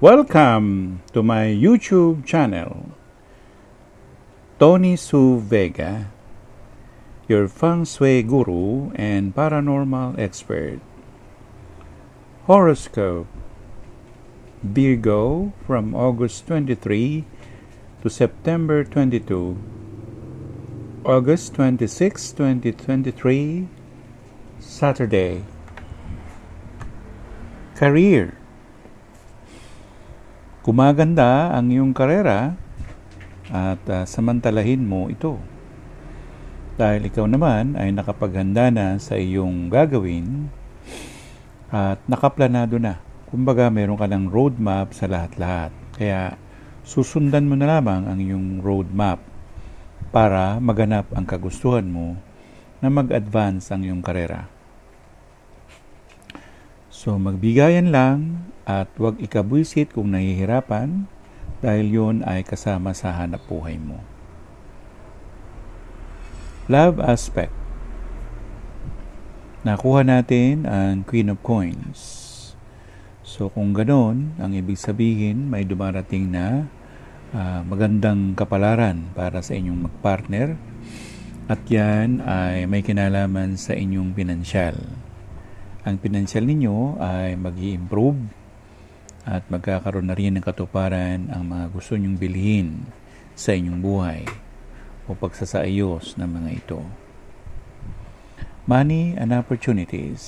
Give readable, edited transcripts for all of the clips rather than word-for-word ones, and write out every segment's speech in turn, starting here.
Welcome to my YouTube channel, Tony Su Vega, your feng shui guru and paranormal expert. Horoscope: Virgo from August 23 to September 22. August 26, 2023, Saturday. Career: gumaganda ang iyong karera at samantalahin mo ito. Dahil ikaw naman ay nakapaghanda na sa iyong gagawin at nakaplanado na. Kumbaga meron ka ng roadmap sa lahat-lahat. Kaya susundan mo na lamang ang iyong roadmap para maganap ang kagustuhan mo na mag-advance ang iyong karera. So magbigayan lang at huwag ikabwisit kung nahihirapan dahil yun ay kasama sa hanap buhay mo. Love aspect: nakuha natin ang Queen of Coins. So kung ganon, ang ibig sabihin may dumarating na magandang kapalaran para sa inyong magpartner at yan ay may kinalaman sa inyong pinansyal. Ang pinansyal ninyo ay mag-i-improve at magkakaroon na rin ng katuparan ang mga gusto nyong bilhin sa inyong buhay o pagsasaayos ng mga ito. Money and opportunities: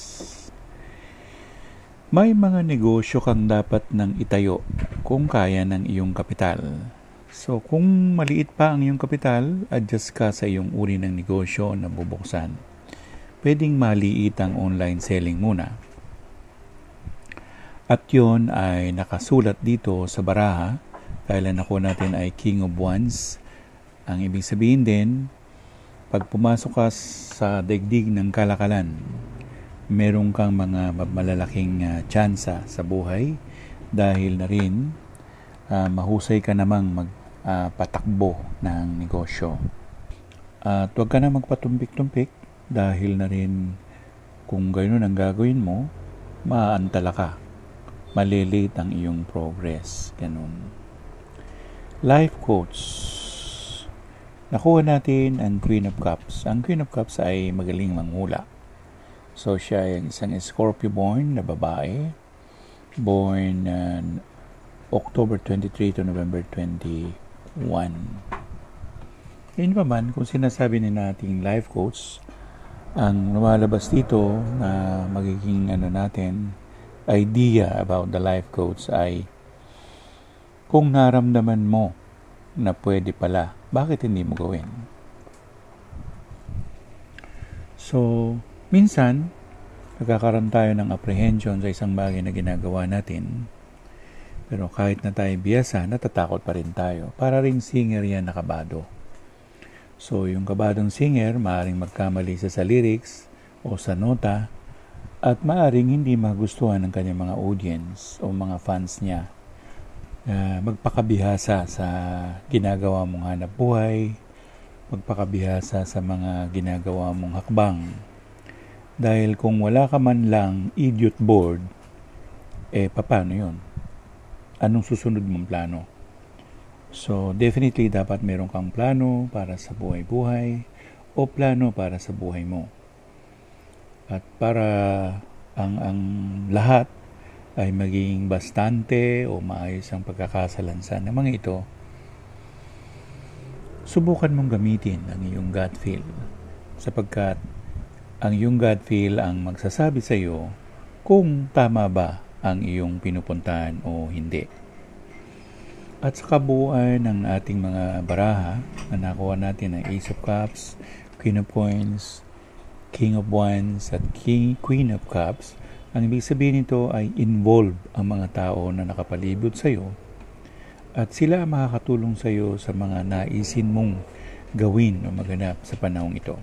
may mga negosyo kang dapat nang itayo kung kaya ng iyong kapital. So kung maliit pa ang iyong kapital, adjust ka sa iyong uri ng negosyo na bubuksan. Pwedeng maliit ang online selling muna. At yun ay nakasulat dito sa baraha. Kailan ako natin ay King of Wands. Ang ibig sabihin din, pag pumasok ka sa daigdig ng kalakalan, meron kang mga malalaking tsansa sa buhay dahil na rin mahusay ka namang magpatakbo ng negosyo. At huwag ka na magpatumpik-tumpik dahil na rin kung gano'n ang gagawin mo, maaantala ka. Malilate ang iyong progress. Ganun. Life coach: nakuha natin ang Queen of Cups. Ang Queen of Cups ay magaling manghula. So siya ay isang Scorpio born na babae. Born October 23 to November 21. Yun pa man, kung sinasabi ni nating life coach, ang lumalabas dito na magiging idea about the life coach ay kung naramdaman mo na pwede pala, bakit hindi mo gawin? So, minsan, nagkakaroon tayo ng apprehension sa isang bagay na ginagawa natin. Pero kahit na tayo biyasa, natatakot pa rin tayo. Para ring singer yan nakabado. So, yung kabadong singer, maaaring magkamali sa lyrics o sa nota at maaaring hindi magustuhan ng kanyang mga audience o mga fans niya. Magpakabihasa sa ginagawa mong hanap buhay, magpakabihasa sa mga ginagawa mong hakbang. Dahil kung wala ka man lang idiot board, paano yun? Anong susunod mong plano? So, definitely dapat meron kang plano para sa buhay-buhay o plano para sa buhay mo. At para ang lahat ay maging bastante o maayos ang pagkakasalansan ng mga ito, subukan mong gamitin ang iyong gut feel. Sapagkat ang iyong gut feel ang magsasabi sa iyo kung tama ba ang iyong pinupuntahan o hindi. At sa kabuuan ng ating mga baraha na nakuha natin ang Ace of Cups, Queen of Coins, King of Wands at Queen of Cups, ang ibig sabihin nito ay involve ang mga tao na nakapalibot sa iyo at sila makakatulong sa iyo sa mga naisin mong gawin o maganap sa panahong ito.